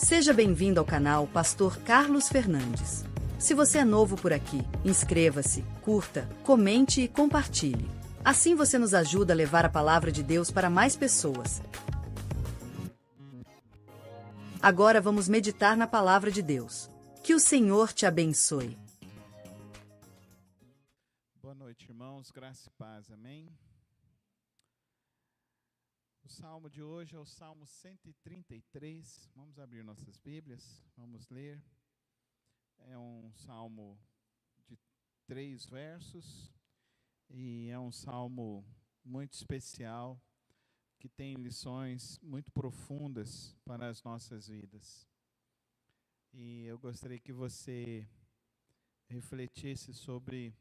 Seja bem-vindo ao canal Pastor Carlos Fernandes. Se você é novo por aqui, inscreva-se, curta, comente e compartilhe. Assim você nos ajuda a levar a palavra de Deus para mais pessoas. Agora vamos meditar na palavra de Deus. Que o Senhor te abençoe. Boa noite, irmãos. Graça e paz. Amém? O salmo de hoje é o Salmo 133. Vamos abrir nossas Bíblias, vamos ler. É um salmo de 3 versos e é um salmo muito especial que tem lições muito profundas para as nossas vidas. E eu gostaria que você refletisse sobre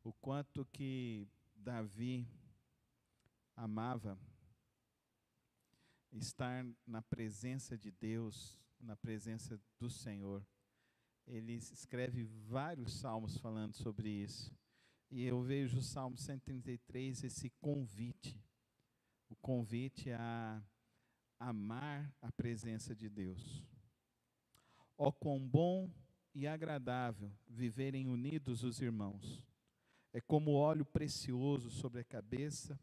o quanto que Davi amava estar na presença de Deus, na presença do Senhor. Ele escreve vários salmos falando sobre isso. E eu vejo o Salmo 133, esse convite. O convite a amar a presença de Deus. Ó quão bom e agradável viverem unidos os irmãos. É como óleo precioso sobre a cabeça,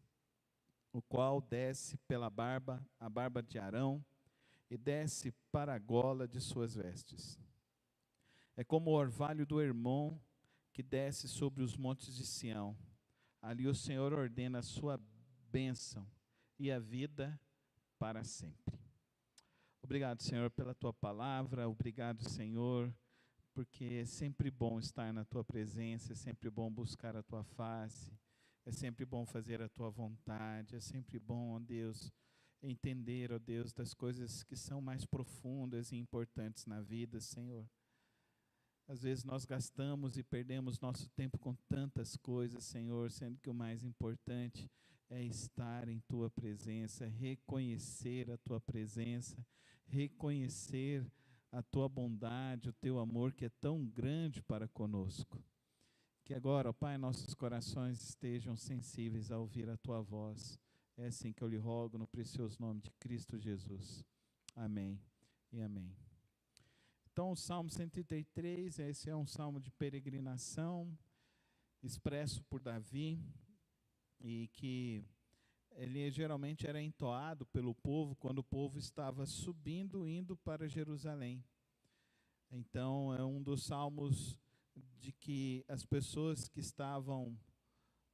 o qual desce pela barba, a barba de Arão, e desce para a gola de suas vestes. É como o orvalho do Hermon, que desce sobre os montes de Sião. Ali o Senhor ordena a sua bênção e a vida para sempre. Obrigado, Senhor, pela tua palavra. Obrigado, Senhor, porque é sempre bom estar na tua presença, é sempre bom buscar a tua face. É sempre bom fazer a tua vontade, é sempre bom, ó Deus, entender, ó Deus, das coisas que são mais profundas e importantes na vida, Senhor. Às vezes nós gastamos e perdemos nosso tempo com tantas coisas, Senhor, sendo que o mais importante é estar em tua presença, reconhecer a tua presença, reconhecer a tua bondade, o teu amor que é tão grande para conosco. Que agora, ó Pai, nossos corações estejam sensíveis a ouvir a Tua voz. É assim que eu lhe rogo, no precioso nome de Cristo Jesus. Amém e amém. Então, o Salmo 133, esse é um salmo de peregrinação, expresso por Davi, e que ele geralmente era entoado pelo povo quando o povo estava subindo, indo para Jerusalém. Então, é um dos salmos de que as pessoas que estavam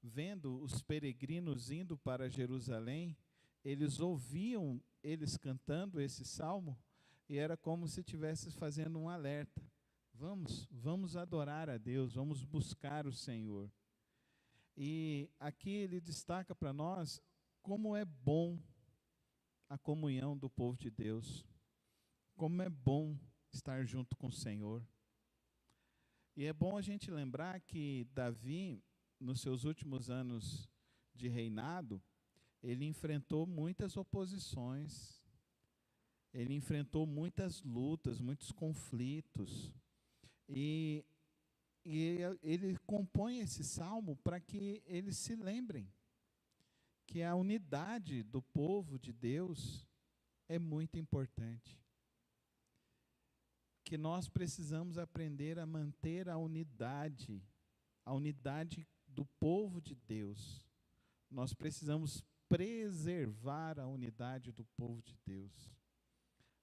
vendo os peregrinos indo para Jerusalém, eles ouviam eles cantando esse salmo e era como se estivesse fazendo um alerta. Vamos adorar a Deus, vamos buscar o Senhor. E aqui ele destaca para nós como é bom a comunhão do povo de Deus, como é bom estar junto com o Senhor. E é bom a gente lembrar que Davi, nos seus últimos anos de reinado, ele enfrentou muitas oposições, ele enfrentou muitas lutas, muitos conflitos, e ele compõe esse salmo para que eles se lembrem que a unidade do povo de Deus é muito importante. Que nós precisamos aprender a manter a unidade do povo de Deus. Nós precisamos preservar a unidade do povo de Deus.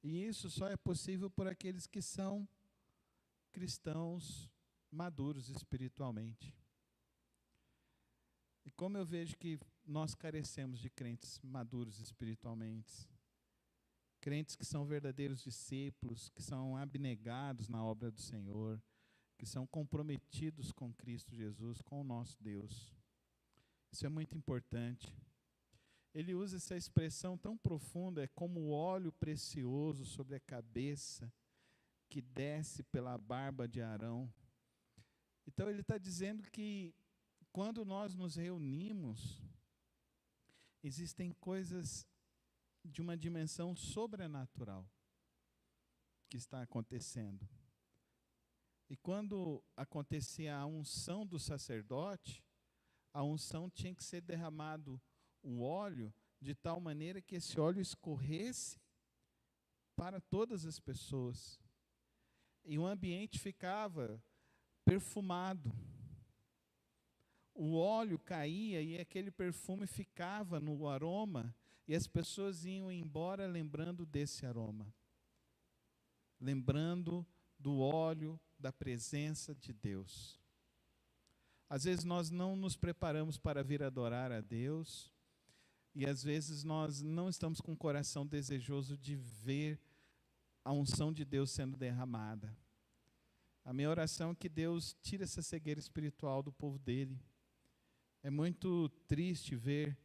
E isso só é possível por aqueles que são cristãos maduros espiritualmente. E como eu vejo que nós carecemos de crentes maduros espiritualmente, crentes que são verdadeiros discípulos, que são abnegados na obra do Senhor, que são comprometidos com Cristo Jesus, com o nosso Deus. Isso é muito importante. Ele usa essa expressão tão profunda, é como o óleo precioso sobre a cabeça, que desce pela barba de Arão. Então ele está dizendo que quando nós nos reunimos, existem coisas de uma dimensão sobrenatural que está acontecendo. E quando acontecia a unção do sacerdote, a unção tinha que ser derramado um óleo de tal maneira que esse óleo escorresse para todas as pessoas. E o ambiente ficava perfumado. O óleo caía e aquele perfume ficava no aroma, e as pessoas iam embora lembrando desse aroma, lembrando do óleo da presença de Deus. Às vezes nós não nos preparamos para vir adorar a Deus, e às vezes nós não estamos com o coração desejoso de ver a unção de Deus sendo derramada. A minha oração é que Deus tire essa cegueira espiritual do povo dele. É muito triste ver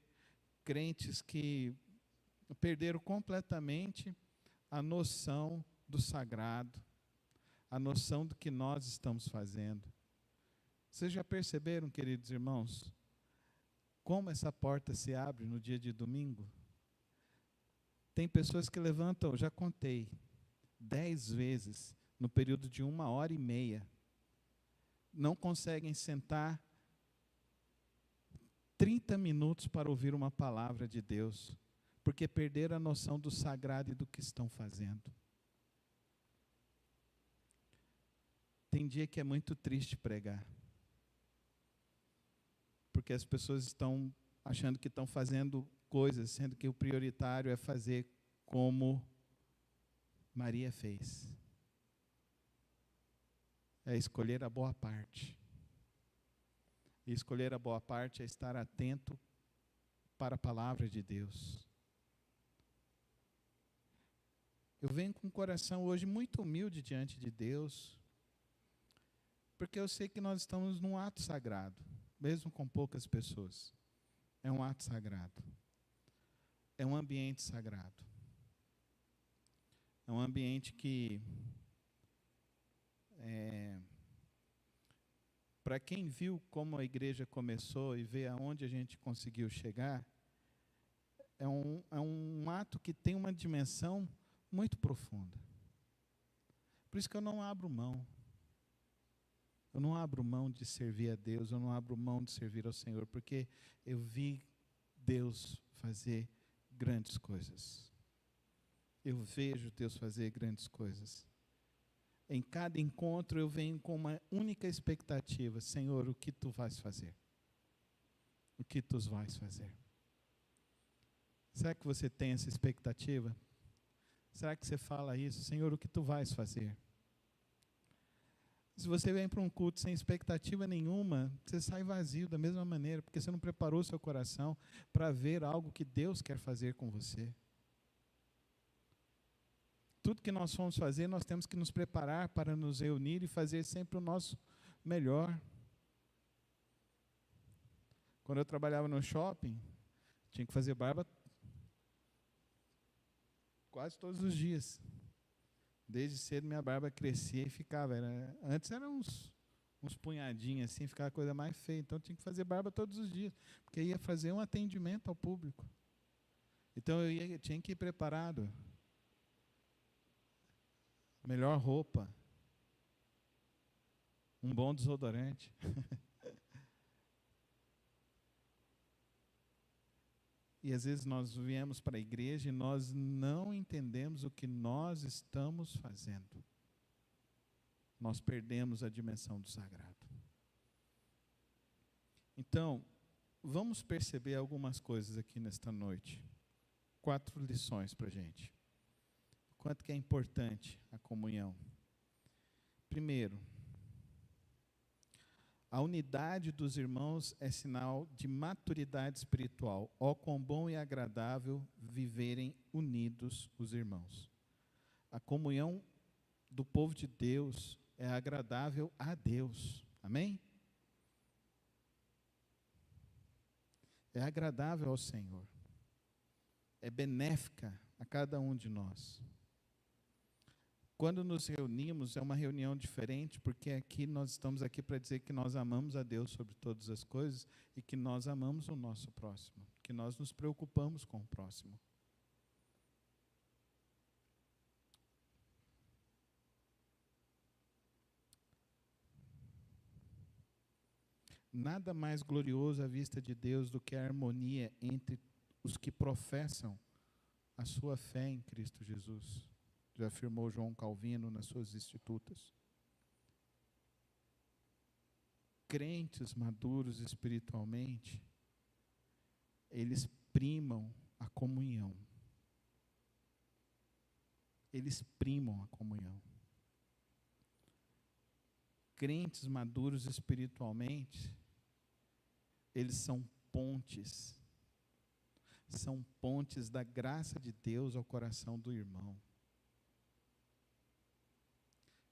crentes que perderam completamente a noção do sagrado, a noção do que nós estamos fazendo. Vocês já perceberam, queridos irmãos, como essa porta se abre no dia de domingo? Tem pessoas que levantam, já contei, 10 vezes no período de 1h30. Não conseguem sentar 30 minutos para ouvir uma palavra de Deus, porque perderam a noção do sagrado e do que estão fazendo. Tem dia que é muito triste pregar, porque as pessoas estão achando que estão fazendo coisas, sendo que o prioritário é fazer como Maria fez. É escolher a boa parte. E escolher a boa parte é estar atento para a palavra de Deus. Eu venho com o coração hoje muito humilde diante de Deus, porque eu sei que nós estamos num ato sagrado, mesmo com poucas pessoas. É um ato sagrado. É um ambiente sagrado. É um ambiente que para quem viu como a igreja começou e vê aonde a gente conseguiu chegar, é um ato que tem uma dimensão muito profunda. Por isso que eu não abro mão. Eu não abro mão de servir a Deus, eu não abro mão de servir ao Senhor, porque eu vi Deus fazer grandes coisas. Eu vejo Deus fazer grandes coisas. Em cada encontro eu venho com uma única expectativa: Senhor, o que Tu vais fazer? O que Tu vais fazer? Será que você tem essa expectativa? Será que você fala isso? Senhor, o que Tu vais fazer? Se você vem para um culto sem expectativa nenhuma, você sai vazio da mesma maneira, porque você não preparou seu coração para ver algo que Deus quer fazer com você. Tudo que nós formos fazer, nós temos que nos preparar para nos reunir e fazer sempre o nosso melhor. Quando eu trabalhava no shopping, tinha que fazer barba quase todos os dias. Desde cedo minha barba crescia e ficava. Antes era uns punhadinhos assim, ficava a coisa mais feia. Então tinha que fazer barba todos os dias, porque ia fazer um atendimento ao público. Então eu tinha que ir preparado. Melhor roupa, um bom desodorante. E às vezes nós viemos para a igreja e nós não entendemos o que nós estamos fazendo. Nós perdemos a dimensão do sagrado. Então, vamos perceber algumas coisas aqui nesta noite. 4 lições para a gente. Quanto que é importante a comunhão. Primeiro, a unidade dos irmãos é sinal de maturidade espiritual. Ó, quão bom e agradável viverem unidos os irmãos. A comunhão do povo de Deus é agradável a Deus. Amém? É agradável ao Senhor. É benéfica a cada um de nós. Quando nos reunimos, é uma reunião diferente, porque aqui nós estamos aqui para dizer que nós amamos a Deus sobre todas as coisas e que nós amamos o nosso próximo, que nós nos preocupamos com o próximo. Nada mais glorioso à vista de Deus do que a harmonia entre os que professam a sua fé em Cristo Jesus. já afirmou João Calvino nas suas Institutas. Crentes maduros espiritualmente, eles primam a comunhão. Eles primam a comunhão. Crentes maduros espiritualmente, eles são pontes da graça de Deus ao coração do irmão.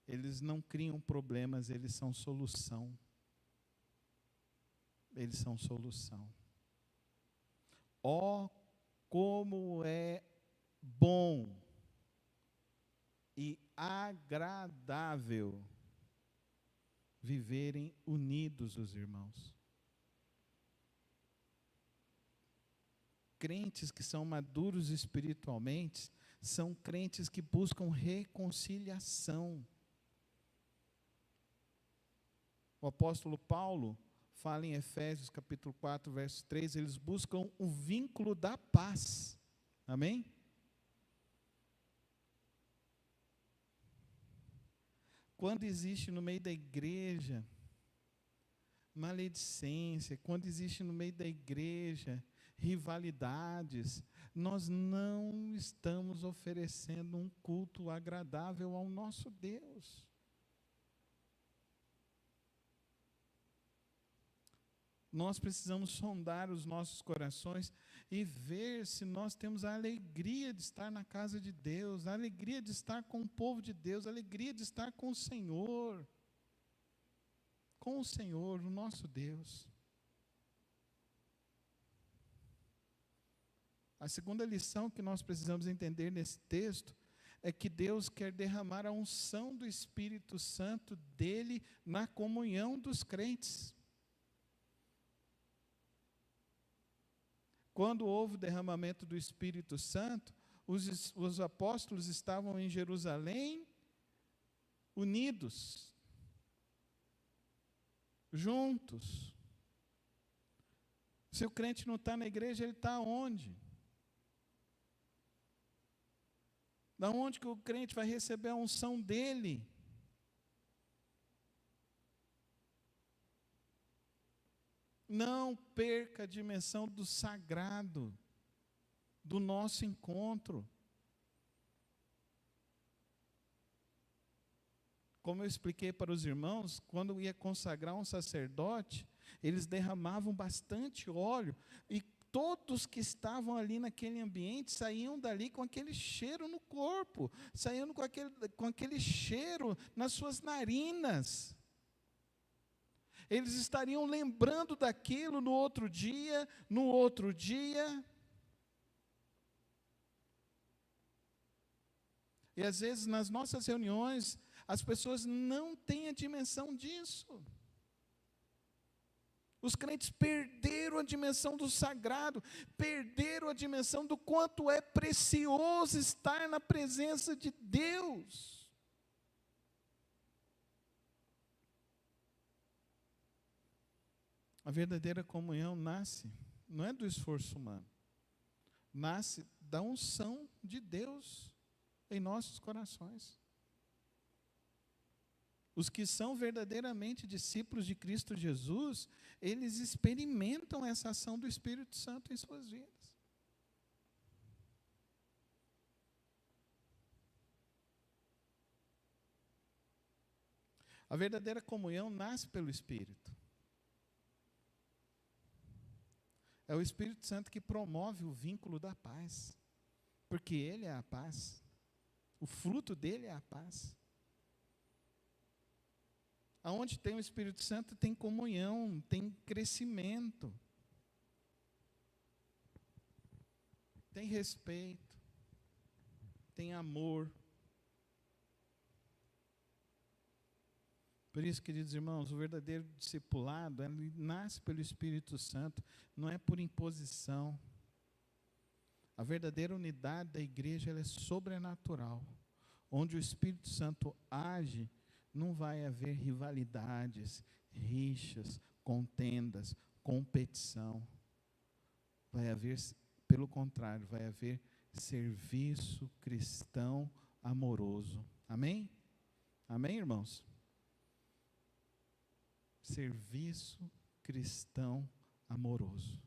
Eles não criam problemas, eles são solução. Eles são solução. Ó, como é bom e agradável viverem unidos os irmãos. Crentes que são maduros espiritualmente, são crentes que buscam reconciliação. O apóstolo Paulo fala em Efésios capítulo 4, verso 3, eles buscam o vínculo da paz. Amém? Quando existe no meio da igreja maledicência, quando existe no meio da igreja rivalidades, nós não estamos oferecendo um culto agradável ao nosso Deus. Nós precisamos sondar os nossos corações e ver se nós temos a alegria de estar na casa de Deus, a alegria de estar com o povo de Deus, a alegria de estar com o Senhor, o nosso Deus. A segunda lição que nós precisamos entender nesse texto é que Deus quer derramar a unção do Espírito Santo dele na comunhão dos crentes. Quando houve o derramamento do Espírito Santo, os apóstolos estavam em Jerusalém, unidos, juntos. Se o crente não está na igreja, ele está onde? Da onde que o crente vai receber a unção dele? Não perca a dimensão do sagrado, do nosso encontro. Como eu expliquei para os irmãos, quando ia consagrar um sacerdote, eles derramavam bastante óleo, e todos que estavam ali naquele ambiente saíam dali com aquele cheiro no corpo, saíam com aquele cheiro nas suas narinas. Eles estariam lembrando daquilo no outro dia. E às vezes nas nossas reuniões, as pessoas não têm a dimensão disso. Os crentes perderam a dimensão do sagrado, perderam a dimensão do quanto é precioso estar na presença de Deus. A verdadeira comunhão nasce, não é do esforço humano, nasce da unção de Deus em nossos corações. Os que são verdadeiramente discípulos de Cristo Jesus, eles experimentam essa ação do Espírito Santo em suas vidas. A verdadeira comunhão nasce pelo Espírito. É o Espírito Santo que promove o vínculo da paz, porque Ele é a paz, o fruto dele é a paz. Aonde tem o Espírito Santo tem comunhão, tem crescimento, tem respeito, tem amor. Por isso, queridos irmãos, o verdadeiro discipulado nasce pelo Espírito Santo, não é por imposição. A verdadeira unidade da igreja ela é sobrenatural. Onde o Espírito Santo age, não vai haver rivalidades, rixas, contendas, competição. Vai haver, pelo contrário, vai haver serviço cristão amoroso. Amém? Amém, irmãos? Serviço cristão amoroso.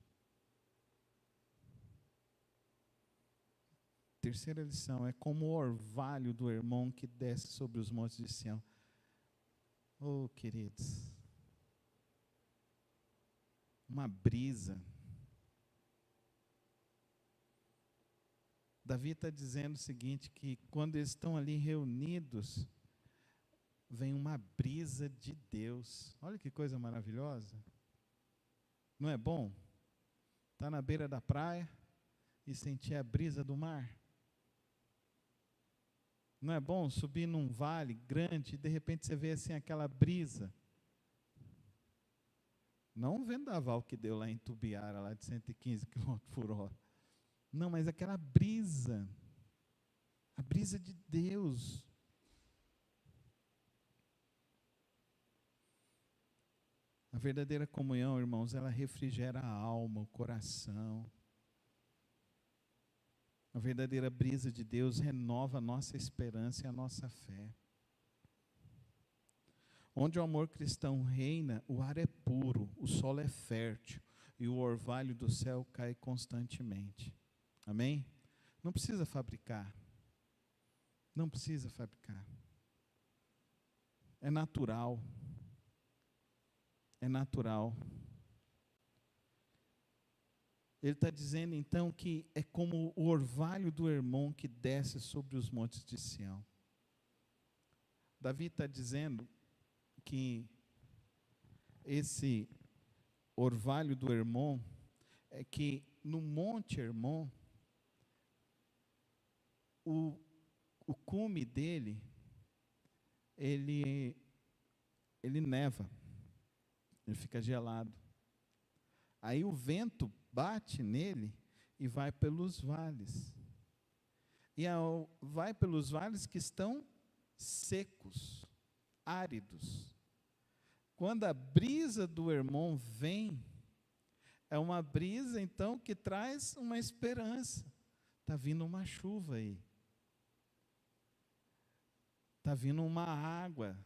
Terceira lição é como o orvalho do Hermon que desce sobre os montes de Sião. Oh, queridos, uma brisa. Davi está dizendo o seguinte, que quando eles estão ali reunidos, vem uma brisa de Deus. Olha que coisa maravilhosa. Não é bom? Estar na beira da praia e sentir a brisa do mar. Não é bom subir num vale grande e de repente você vê assim aquela brisa. Não o vendaval que deu lá em Tubiara, lá de 115 km por hora. Não, mas aquela brisa. A brisa de Deus. A verdadeira comunhão, irmãos, ela refrigera a alma, o coração. A verdadeira brisa de Deus renova a nossa esperança e a nossa fé. Onde o amor cristão reina, o ar é puro, o solo é fértil e o orvalho do céu cai constantemente. Amém? Não precisa fabricar. Não precisa fabricar. É natural. É natural. Ele está dizendo então que é como o orvalho do Hermon que desce sobre os montes de Sião. Davi está dizendo que esse orvalho do Hermon é que no Monte Hermon, o cume dele, ele neva, ele fica gelado. Aí o vento bate nele e vai pelos vales. E vai pelos vales que estão secos, áridos. Quando a brisa do Hermon vem, é uma brisa então que traz uma esperança. Está vindo uma chuva aí. Está vindo uma água.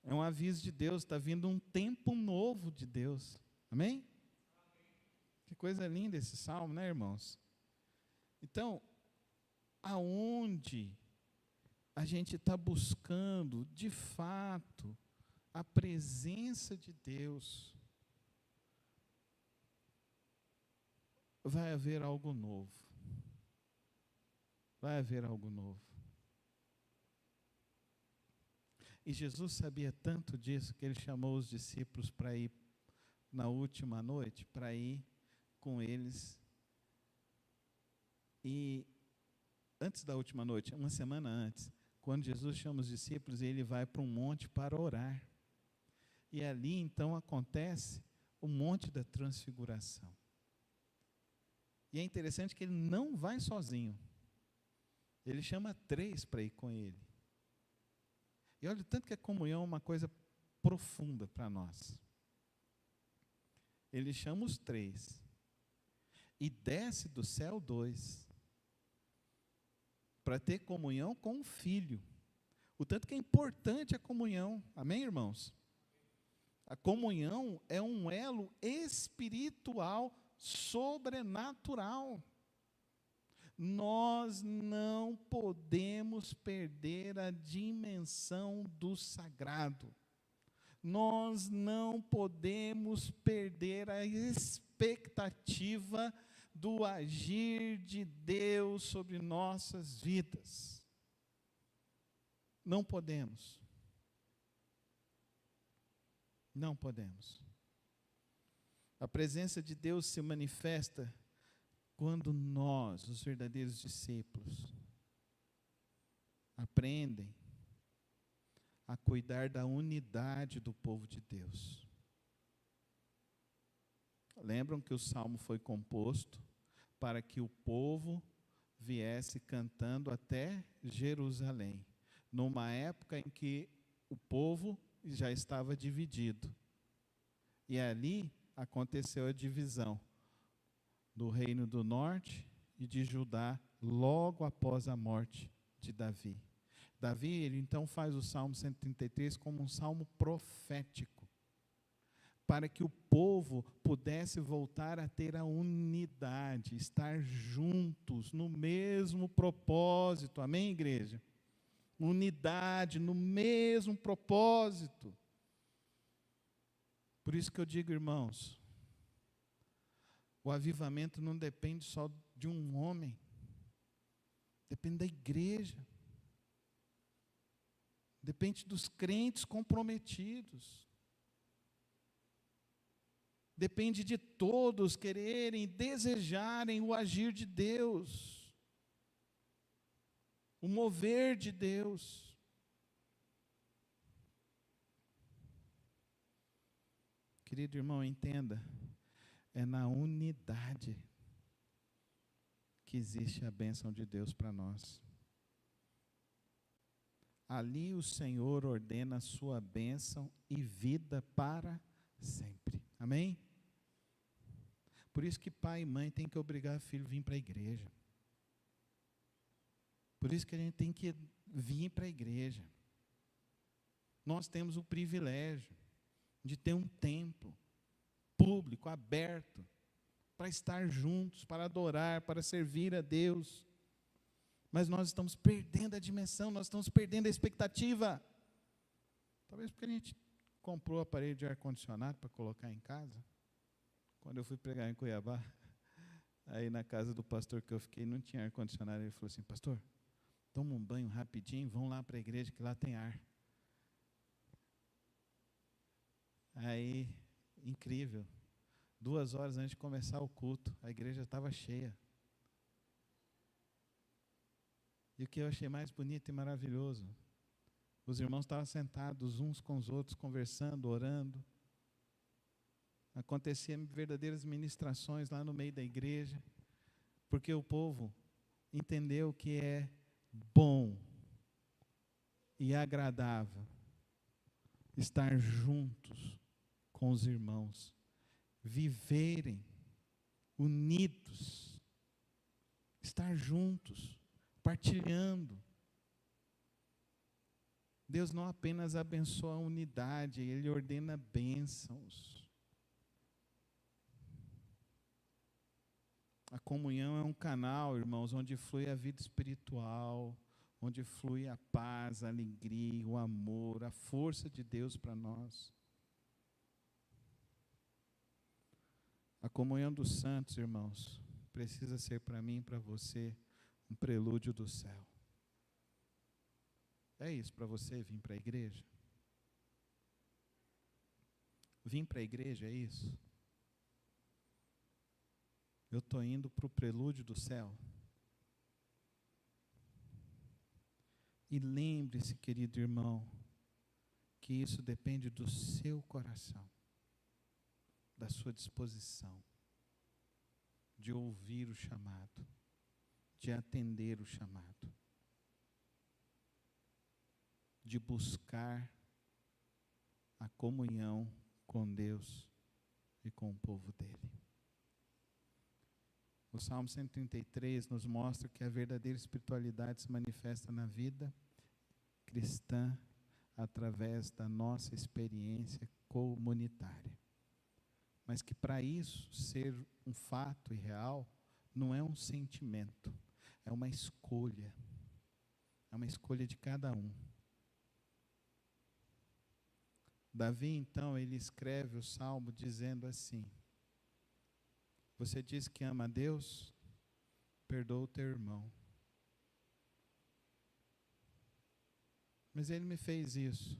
É um aviso de Deus, está vindo um tempo novo de Deus. Amém? Que coisa linda esse salmo, né, irmãos? Então, aonde a gente está buscando, de fato, a presença de Deus, vai haver algo novo. Vai haver algo novo. E Jesus sabia tanto disso que ele chamou os discípulos para ir na última noite, para ir com eles. E antes da última noite, uma semana antes, quando Jesus chama os discípulos, ele vai para um monte para orar. E ali então acontece o monte da transfiguração. E é interessante que ele não vai sozinho. Ele chama 3 para ir com ele. E olha o tanto que a comunhão é uma coisa profunda para nós. Ele chama os 3. E desce do céu 2. Para ter comunhão com o Filho. O tanto que é importante a comunhão. Amém, irmãos? A comunhão é um elo espiritual sobrenatural. Nós não podemos perder a dimensão do sagrado. Nós não podemos perder a expectativa do agir de Deus sobre nossas vidas. Não podemos. Não podemos. A presença de Deus se manifesta quando nós, os verdadeiros discípulos, aprendem a cuidar da unidade do povo de Deus. Lembram que o salmo foi composto para que o povo viesse cantando até Jerusalém, numa época em que o povo já estava dividido. E ali aconteceu a divisão do reino do norte e de Judá logo após a morte de Davi. Davi, ele então faz o Salmo 133 como um salmo profético, para que o povo pudesse voltar a ter a unidade, estar juntos no mesmo propósito. Amém, igreja? Unidade no mesmo propósito. Por isso que eu digo, irmãos, o avivamento não depende só de um homem, depende da igreja, depende dos crentes comprometidos, depende de todos quererem, desejarem o agir de Deus, o mover de Deus. Querido irmão, entenda, é na unidade que existe a bênção de Deus para nós. Ali o Senhor ordena a sua bênção e vida para sempre. Amém? Por isso que pai e mãe têm que obrigar o filho a vir para a igreja. Por isso que a gente tem que vir para a igreja. Nós temos o privilégio de ter um templo público, aberto, para estar juntos, para adorar, para servir a Deus. Mas nós estamos perdendo a dimensão, nós estamos perdendo a expectativa. Talvez porque a gente comprou o aparelho de ar-condicionado para colocar em casa. Quando eu fui pregar em Cuiabá, aí na casa do pastor que eu fiquei, não tinha ar-condicionado. Ele falou assim: pastor, toma um banho rapidinho, vão lá para a igreja que lá tem ar. Aí, incrível, 2 horas antes de começar o culto, a igreja estava cheia. E o que eu achei mais bonito e maravilhoso, os irmãos estavam sentados uns com os outros, conversando, orando. Aconteciam verdadeiras ministrações lá no meio da igreja, porque o povo entendeu que é bom e agradável estar juntos com os irmãos, viverem unidos, estar juntos, partilhando. Deus não apenas abençoa a unidade, Ele ordena bênçãos. A comunhão é um canal, irmãos, onde flui a vida espiritual, onde flui a paz, a alegria, o amor, a força de Deus para nós. A comunhão dos santos, irmãos, precisa ser para mim e para você um prelúdio do céu. É isso para você vir para a igreja? Vim para a igreja, é isso? Eu estou indo para o prelúdio do céu. E lembre-se, querido irmão, que isso depende do seu coração, da sua disposição, de ouvir o chamado, de atender o chamado, de buscar a comunhão com Deus e com o povo dele. O Salmo 133 nos mostra que a verdadeira espiritualidade se manifesta na vida cristã através da nossa experiência comunitária. Mas que para isso ser um fato e real, não é um sentimento, é uma escolha. É uma escolha de cada um. Davi, então, ele escreve o Salmo dizendo assim: você diz que ama a Deus? Perdoa o teu irmão. Mas ele me fez isso.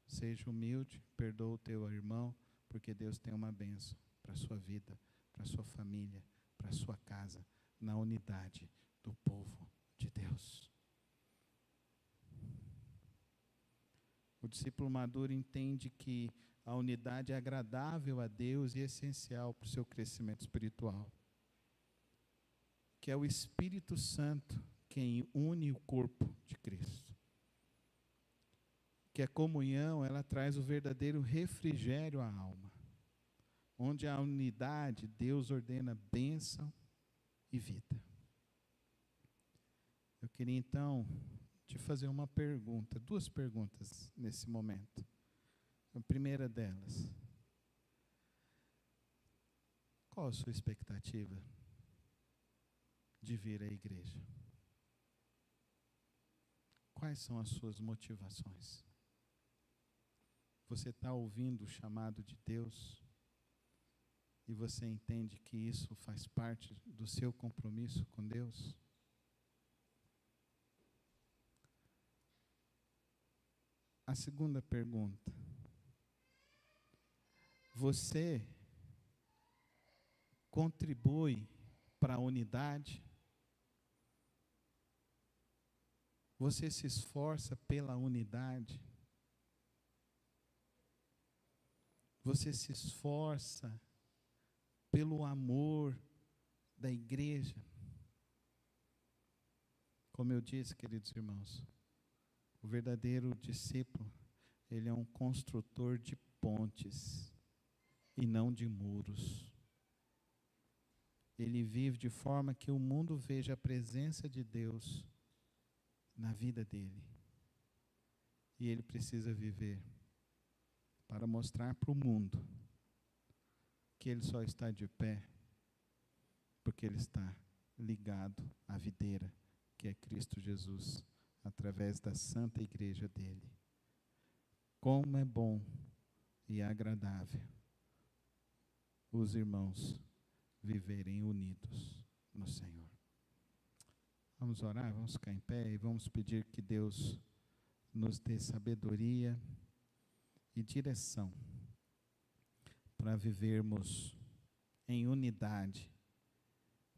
Seja humilde, perdoa o teu irmão, porque Deus tem uma bênção para a sua vida, para a sua família, para a sua casa, na unidade do povo de Deus. O discípulo maduro entende que a unidade é agradável a Deus e essencial para o seu crescimento espiritual. Que é o Espírito Santo quem une o corpo de Cristo. Que a comunhão, ela traz o verdadeiro refrigério à alma. Onde há unidade, Deus ordena bênção e vida. Eu queria então te fazer uma pergunta, duas perguntas nesse momento. A primeira delas: qual a sua expectativa de vir à igreja? Quais são as suas motivações? Você está ouvindo o chamado de Deus e você entende que isso faz parte do seu compromisso com Deus? A segunda pergunta: você contribui para a unidade? Você se esforça pela unidade? Você se esforça pelo amor da igreja? Como eu disse, queridos irmãos, o verdadeiro discípulo, ele é um construtor de pontes e não de muros. Ele vive de forma que o mundo veja a presença de Deus na vida dele. E ele precisa viver para mostrar para o mundo que ele só está de pé porque ele está ligado à videira, que é Cristo Jesus, através da santa igreja dele. Como é bom e agradável os irmãos viverem unidos no Senhor. Vamos orar, vamos ficar em pé e vamos pedir que Deus nos dê sabedoria e direção para vivermos em unidade,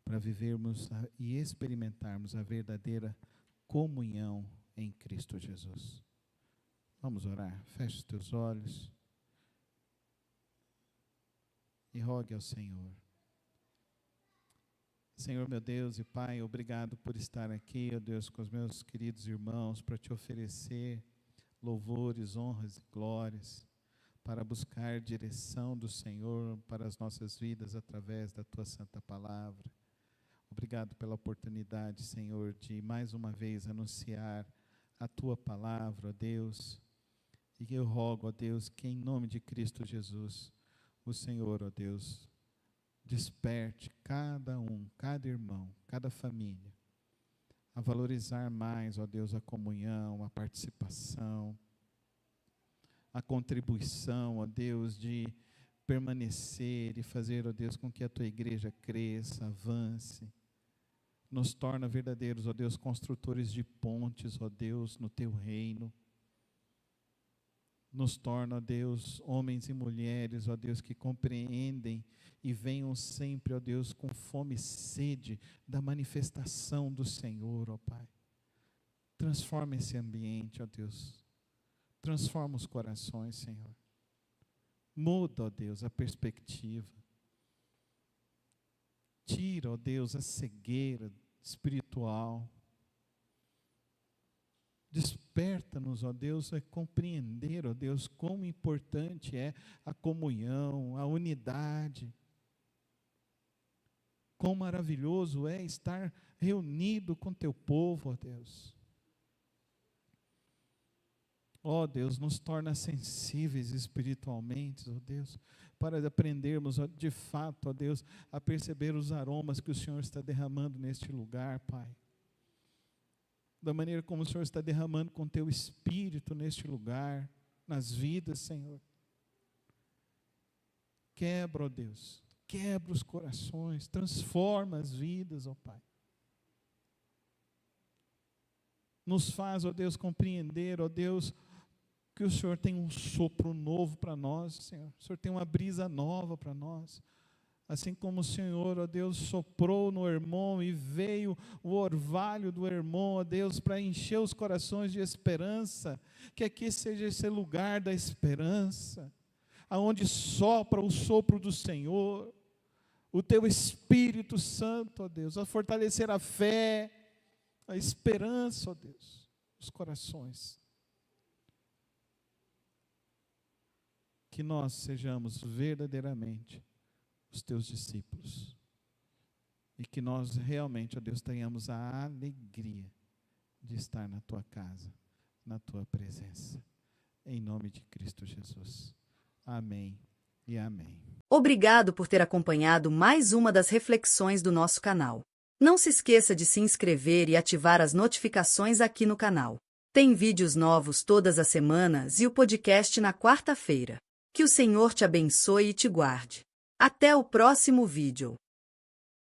para vivermos e experimentarmos a verdadeira comunhão em Cristo Jesus. Vamos orar. Feche os teus olhos e rogue ao Senhor. Senhor, meu Deus e Pai, obrigado por estar aqui, ó Deus, com os meus queridos irmãos, para te oferecer louvores, honras e glórias, para buscar direção do Senhor para as nossas vidas através da tua santa palavra. Obrigado pela oportunidade, Senhor, de mais uma vez anunciar a tua palavra, ó Deus. E eu rogo, ó Deus, que em nome de Cristo Jesus, o Senhor, ó Deus, desperte cada um, cada irmão, cada família, a valorizar mais, ó Deus, a comunhão, a participação, a contribuição, ó Deus, de permanecer e fazer, ó Deus, com que a tua igreja cresça, avance. Nos torna verdadeiros, ó Deus, construtores de pontes, ó Deus, no teu reino. Nos torna, ó Deus, homens e mulheres, ó Deus, que compreendem e venham sempre, ó Deus, com fome e sede da manifestação do Senhor, ó Pai. Transforma esse ambiente, ó Deus. Transforma os corações, Senhor. Muda, ó Deus, a perspectiva. Tira, ó Deus, a cegueira espiritual. Desperta-nos, ó Deus, a compreender, ó Deus, quão importante é a comunhão, a unidade. Quão maravilhoso é estar reunido com teu povo, ó Deus. Ó Deus, nos torna sensíveis espiritualmente, ó Deus, para aprendermos de fato, ó Deus, a perceber os aromas que o Senhor está derramando neste lugar, Pai. Da maneira como o Senhor está derramando com teu Espírito neste lugar, nas vidas, Senhor. Quebra, ó Deus, quebra os corações, transforma as vidas, ó Pai. Nos faz, ó Deus, compreender, ó Deus, que o Senhor tem um sopro novo para nós, Senhor. O Senhor tem uma brisa nova para nós. Assim como o Senhor, ó Deus, soprou no irmão e veio o orvalho do irmão, ó Deus, para encher os corações de esperança, que aqui seja esse lugar da esperança, aonde sopra o sopro do Senhor, o teu Espírito Santo, ó Deus, a fortalecer a fé, a esperança, ó Deus, os corações. Que nós sejamos verdadeiramente os teus discípulos. E que nós realmente, ó Deus, tenhamos a alegria de estar na tua casa, na tua presença. Em nome de Cristo Jesus. Amém e amém. Obrigado por ter acompanhado mais uma das reflexões do nosso canal. Não se esqueça de se inscrever e ativar as notificações aqui no canal. Tem vídeos novos todas as semanas e o podcast na quarta-feira. Que o Senhor te abençoe e te guarde. Até o próximo vídeo.